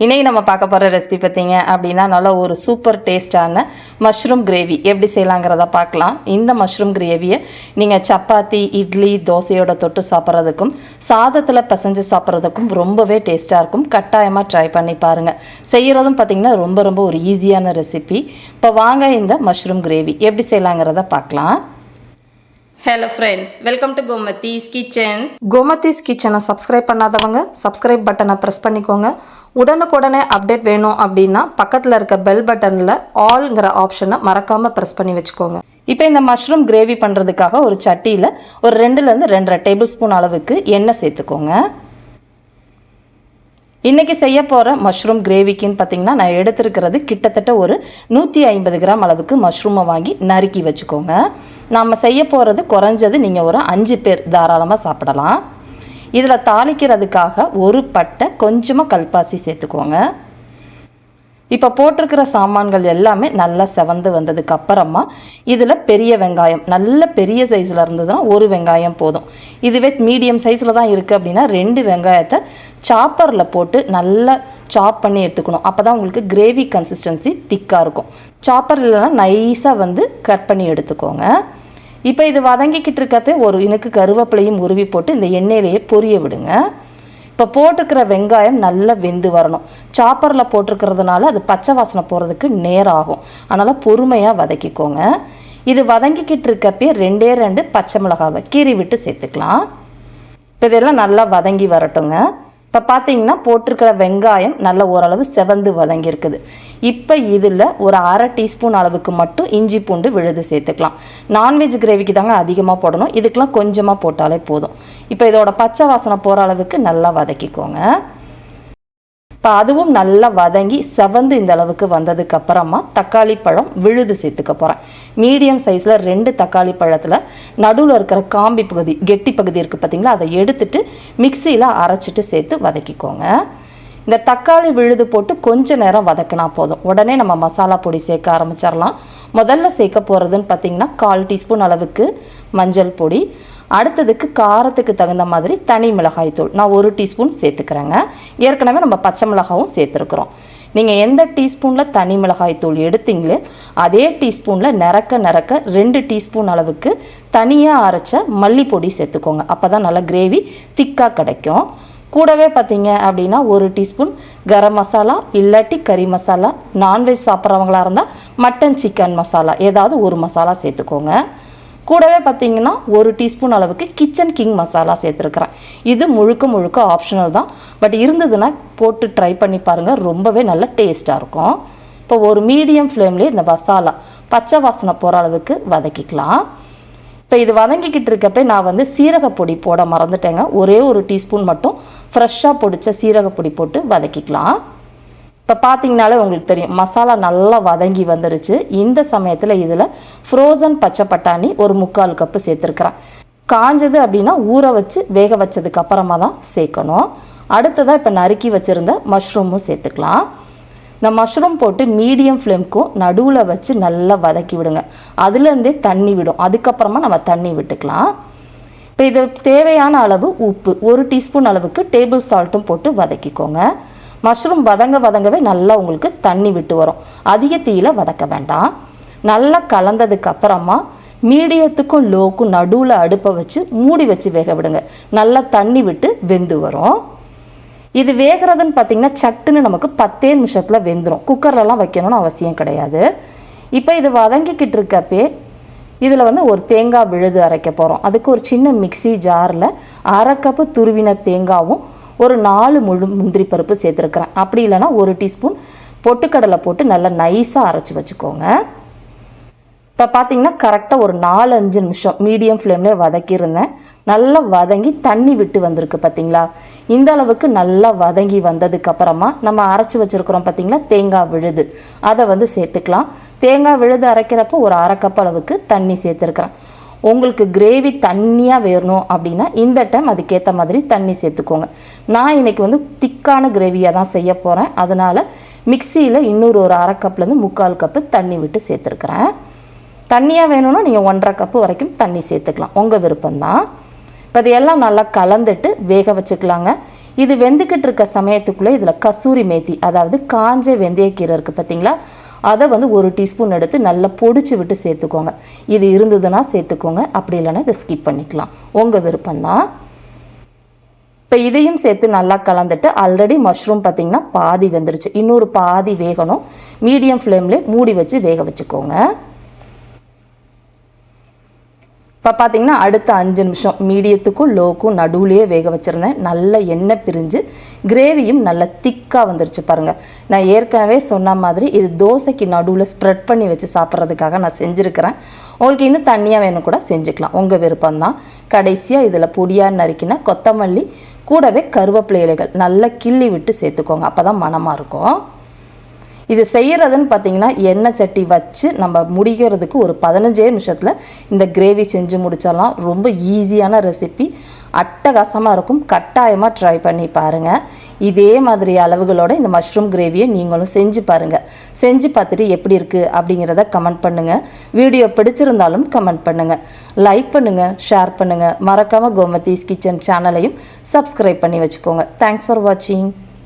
இன்றைக்கி நம்ம பார்க்க போகிற ரெசிபி பார்த்திங்க அப்படின்னா நல்ல ஒரு சூப்பர் டேஸ்டான மஷ்ரூம் கிரேவி எப்படி செய்யலாங்கிறத பார்க்கலாம். இந்த மஷ்ரூம் கிரேவியை நீங்கள் சப்பாத்தி, இட்லி, தோசையோட தொட்டு சாப்பிட்றதுக்கும் சாதத்தில் பிசைஞ்சு சாப்பிட்றதுக்கும் ரொம்பவே டேஸ்ட்டாக இருக்கும். கட்டாயமாக ட்ரை பண்ணி பாருங்கள். செய்கிறதும் பார்த்திங்கன்னா ரொம்ப ஒரு ஈஸியான ரெசிபி. இப்போ வாங்க இந்த மஷ்ரூம் கிரேவி எப்படி செய்யலாங்கிறத பார்க்கலாம். Hello friends, welcome to Gomathi's kitchen. Gomathi's கிச்சனை சப்ஸ்கிரைப் பண்ணாதவங்க சப்ஸ்கிரைப் பட்டனை ப்ரெஸ் பண்ணிக்கோங்க. உடனுக்குடனே அப்டேட் வேணும் அப்படின்னா பக்கத்தில் இருக்க பெல் பட்டனில் ஆல்ங்கிற ஆப்ஷனை மறக்காமல் ப்ரெஸ் பண்ணி வச்சுக்கோங்க. இப்போ இந்த மஷ்ரூம் கிரேவி பண்ணுறதுக்காக ஒரு சட்டியில் ஒரு 2லேருந்து 2.5 டேபிள் ஸ்பூன் அளவுக்கு எண்ணெய் சேர்த்துக்கோங்க. இன்றைக்கி செய்ய போகிற மஷ்ரூம் கிரேவிக்குன்னு பார்த்திங்கன்னா நான் எடுத்துருக்கிறது கிட்டத்தட்ட ஒரு 150 கிராம் அளவுக்கு மஷ்ரூமை வாங்கி நறுக்கி வச்சுக்கோங்க. நாம் செய்ய போகிறது குறைஞ்சது நீங்கள் ஒரு 5 பேர் தாராளமாக சாப்பிடலாம். இதில் தாளிக்கிறதுக்காக ஒரு பட்டை, கொஞ்சமாக கல்பாசி சேர்த்துக்கோங்க. இப்போ போட்டிருக்கிற சாமான்கள் எல்லாமே நல்லா செவந்து வந்ததுக்கு அப்புறமா இதில் பெரிய வெங்காயம், நல்ல பெரிய சைஸில் இருந்ததுன்னா ஒரு வெங்காயம் போதும். இதுவே மீடியம் சைஸில் தான் இருக்குது அப்படின்னா 2 வெங்காயத்தை சாப்பரில் போட்டு நல்லா சாப் பண்ணி எடுத்துக்கணும். அப்போ தான் உங்களுக்கு கிரேவி கன்சிஸ்டன்சி திக்காக இருக்கும். சாப்பர் இல்லைன்னா நைஸாக கட் பண்ணி எடுத்துக்கோங்க. இப்போ இது வதங்கிக்கிட்டு இருக்கப்பே ஒரு இனுக்கு கருவேப்பிலையும் உருவி போட்டு இந்த எண்ணெயிலேயே பொரிய விடுங்க. இப்போ போட்டிருக்கிற வெங்காயம் நல்லா வெந்து வரணும். சாப்பரில் போட்டிருக்கிறதுனால அது பச்சை வாசனை போகிறதுக்கு நேரம் ஆகும். அதனால் பொறுமையாக வதக்கிக்கோங்க. இது வதங்கிக்கிட்டு இருக்கப்பே 2 பச்சை மிளகாவை கீறி விட்டு சேர்த்துக்கலாம். இப்போ இதெல்லாம் நல்லா வதங்கி வரட்டுங்க. இப்போ பார்த்தீங்கன்னா போட்டிருக்கிற வெங்காயம் நல்ல ஓரளவு செவந்து வதங்கியிருக்குது. இப்போ இதில் ஒரு 1/2 டீஸ்பூன் அளவுக்கு மட்டும் இஞ்சி பூண்டு விழுது சேர்த்துக்கலாம். நான்வெஜ் கிரேவிக்கு தாங்க அதிகமாக போடணும், இதுக்கெலாம் கொஞ்சமாக போட்டாலே போதும். இப்போ இதோட பச்சை வாசனை போகிற அளவுக்கு நல்லா வதக்கிக்கோங்க. இப்போ அதுவும் நல்லா வதங்கி செவந்து இந்த அளவுக்கு வந்ததுக்கு அப்புறமா தக்காளி பழம் விழுது சேர்த்துக்க போகிறேன். மீடியம் சைஸில் 2 தக்காளி பழத்தில் நடுவில் இருக்கிற காம்பி பகுதி, கெட்டி பகுதி இருக்குது பார்த்திங்களா, அதை எடுத்துட்டு மிக்சியில் அரைச்சிட்டு சேர்த்து வதக்கிக்கோங்க. இந்த தக்காளி விழுது போட்டு கொஞ்ச நேரம் வதக்கினா போதும். உடனே நம்ம மசாலா பொடி சேர்க்க ஆரம்பிச்சிடலாம். முதல்ல சேர்க்க போகிறதுன்னு பார்த்திங்கன்னா 1/4 டீஸ்பூன் அளவுக்கு மஞ்சள் பொடி, அடுத்ததுக்கு காரத்துக்கு தகுந்த மாதிரி தனி மிளகாய் தூள் நான் 1 டீஸ்பூன் சேர்த்துக்கிறேங்க. ஏற்கனவே நம்ம பச்சை மிளகாவும் சேர்த்துருக்குறோம். நீங்கள் எந்த டீஸ்பூனில் தனி மிளகாய் தூள் எடுத்தீங்களே அதே டீஸ்பூனில் நிறக்க 2 டீஸ்பூன் அளவுக்கு தனியாக அரைச்ச மல்லிப்பொடி சேர்த்துக்கோங்க. அப்போ தான் நல்லா கிரேவி திக்காக கிடைக்கும். கூடவே பார்த்தீங்க அப்படின்னா 1 டீஸ்பூன் கரம் மசாலா, இல்லாட்டி கறி மசாலா, நான்வெஜ் சாப்பிட்றவங்களா இருந்தால் மட்டன், சிக்கன் மசாலா ஏதாவது ஒரு மசாலா சேர்த்துக்கோங்க. கூடவே பார்த்திங்கன்னா 1 டீஸ்பூன் அளவுக்கு கிச்சன் கிங் மசாலா சேர்த்துருக்குறேன். இது முழுக்க ஆப்ஷனல் தான், பட் இருந்ததுன்னா போட்டு ட்ரை பண்ணி பாருங்கள், ரொம்பவே நல்ல டேஸ்ட்டாக இருக்கும். இப்போ ஒரு மீடியம் ஃப்ளேம்லேயே இந்த மசாலா பச்சை வாசனை போகிற அளவுக்கு வதக்கிக்கலாம். இப்போ இது வதங்கிக்கிட்டு இருக்கப்போ நான் சீரகப்பொடி போட மறந்துட்டேங்க. ஒரே 1 டீஸ்பூன் மட்டும் ஃப்ரெஷ்ஷாக பொடித்த சீரகப்பொடி போட்டு வதக்கிக்கலாம். இப்போ பார்த்தீங்கனாலே உங்களுக்கு தெரியும் மசாலா நல்லா வதங்கி வந்துருச்சு. இந்த சமயத்தில் இதில் ஃப்ரோசன் பச்சை பட்டாணி ஒரு 3/4 கப்பு சேர்த்துருக்குறேன். காஞ்சது அப்படின்னா ஊற வச்சு வேக வச்சதுக்கு அப்புறமா தான் சேர்க்கணும். அடுத்ததாக இப்போ நறுக்கி வச்சுருந்த மஷ்ரூமும் சேர்த்துக்கலாம். இந்த மஷ்ரூம் போட்டு மீடியம் ஃப்ளேம்க்கும் நடுவில் வச்சு நல்லா வதக்கி விடுங்க. அதுலேருந்தே தண்ணி விடும், அதுக்கப்புறமா நம்ம தண்ணி விட்டுக்கலாம். இப்போ இது தேவையான அளவு உப்பு, 1 டீஸ்பூன் அளவுக்கு டேபிள் சால்ட்டும் போட்டு வதக்கிக்கோங்க. மஷ்ரூம் வதங்கவே நல்லா உங்களுக்கு தண்ணி விட்டு வரும். அதிக தீயில வதக்க வேண்டாம். நல்லா கலந்ததுக்கு அப்புறமா மீடியத்துக்கும் லோக்கும் நடுவில் அடுப்பை வச்சு மூடி வச்சு வேக விடுங்க. நல்லா தண்ணி விட்டு வெந்து வரும். இது வேகிறதுன்னு பார்த்திங்கன்னா சட்டுன்னு நமக்கு 10 நிமிஷத்தில் வெந்துடும். குக்கர்லலாம் வைக்கணும்னு அவசியம் கிடையாது. இப்போ இது வதங்கிக்கிட்டு இருக்கப்பே இதில் ஒரு தேங்காய் விழுது அரைக்க போகிறோம். அதுக்கு ஒரு சின்ன மிக்சி ஜாரில் 1/2 கப்பு துருவின தேங்காவும் ஒரு 4 முழு முந்திரி பருப்பு சேர்த்துருக்குறேன். அப்படி இல்லைனா 1 டீஸ்பூன் பொட்டுக்கடலை போட்டு நல்லா நைஸாக அரைச்சி வச்சுக்கோங்க. இப்போ பார்த்தீங்கன்னா கரெக்டாக ஒரு 4-5 நிமிஷம் மீடியம் ஃப்ளேம்லேயே வதக்கியிருந்தேன். நல்லா வதங்கி தண்ணி விட்டு வந்திருக்கு பார்த்தீங்களா. இந்த அளவுக்கு நல்லா வதங்கி வந்ததுக்கப்புறமா நம்ம அரைச்சி வச்சுருக்குறோம் பார்த்தீங்களா தேங்காய் விழுது, அதை சேர்த்துக்கலாம். தேங்காய் விழுது அரைக்கிறப்போ ஒரு 1/2 கப் அளவுக்கு தண்ணி சேர்த்துருக்குறேன். உங்களுக்கு கிரேவி தண்ணியாக வேணும் அப்படின்னா இந்த டைம் அதுக்கேற்ற மாதிரி தண்ணி சேர்த்துக்கோங்க. நான் இன்றைக்கி திக்கான கிரேவியாக தான் செய்ய போகிறேன். அதனால் மிக்சியில் இன்னொரு ஒரு 1/2 கப்லேருந்து 3/4 கப்பு தண்ணி விட்டு சேர்த்துருக்குறேன். தண்ணியாக வேணும்னா நீங்கள் 1.5 கப்பு வரைக்கும் தண்ணி சேர்த்துக்கலாம், உங்கள் விருப்பம்தான். இப்போ இதையெல்லாம் நல்லா கலந்துட்டு வேக வச்சுக்கலாங்க. இது வெந்துக்கிட்டு இருக்க சமயத்துக்குள்ளே இதில் கசூரி மேத்தி, அதாவது காஞ்ச வெந்தயக்கீரை இருக்குது பார்த்தீங்களா, அதை வந்து 1 டீஸ்பூன் எடுத்து நல்லா பொடிச்சு விட்டு சேர்த்துக்கோங்க. இது இருந்ததுன்னா சேர்த்துக்கோங்க, அப்படி இல்லைன்னா இதை ஸ்கிப் பண்ணிக்கலாம், உங்கள் விருப்பம்தான். இப்போ இதையும் சேர்த்து நல்லா கலந்துட்டு, ஆல்ரெடி மஷ்ரூம் பார்த்திங்கன்னா பாதி வெந்துருச்சு, இன்னொரு பாதி வேகணும். மீடியம் ஃப்ளேம்லேயே மூடி வச்சு வேக வச்சுக்கோங்க. இப்போ பார்த்திங்கன்னா அடுத்த 5 நிமிஷம் மீடியத்துக்கும் லோக்கும் நடுவுலையே வேக வச்சுருந்தேன். நல்ல எண்ணெய் பிரிஞ்சு கிரேவியும் நல்ல திக்காக வந்துருச்சு பாருங்கள். நான் ஏற்கனவே சொன்ன மாதிரி இது தோசைக்கு நடுவில் ஸ்ப்ரெட் பண்ணி வச்சு சாப்பிட்றதுக்காக நான் செஞ்சுருக்கிறேன். உங்களுக்கு இன்னும் தண்ணியாக வேணும் கூட செஞ்சுக்கலாம், உங்கள் விருப்பம்தான். கடைசியாக இதில் பொடியாக நறுக்கினா கொத்தமல்லி கூடவே கருவேப்பிலை இலைகள் நல்லா கிள்ளி விட்டு சேர்த்துக்கோங்க, அப்போ தான் மணமாக இருக்கும். இது செய்கிறதுன்னு பார்த்திங்கன்னா எண்ணெய் சட்டி வச்சு நம்ம முடிக்கிறதுக்கு ஒரு 15 நிமிஷத்தில் இந்த கிரேவி செஞ்சு முடிச்சிடலாம். ரொம்ப ஈஸியான ரெசிபி, அட்டகாசமாக இருக்கும். கட்டாயமாக ட்ரை பண்ணி பாருங்கள். இதே மாதிரி அளவுகளோட இந்த மஷ்ரூம் கிரேவியை நீங்களும் செஞ்சு பாருங்கள். செஞ்சு பார்த்துட்டு எப்படி இருக்குது அப்படிங்கிறத கமெண்ட் பண்ணுங்கள். வீடியோ பிடிச்சிருந்தாலும் கமெண்ட் பண்ணுங்கள். லைக் பண்ணுங்கள், ஷேர் பண்ணுங்கள். மறக்காமல் கோமதீஸ் கிச்சன் சேனலையும் சப்ஸ்கிரைப் பண்ணி வச்சுக்கோங்க. தேங்க்ஸ் ஃபார் வாட்சிங்.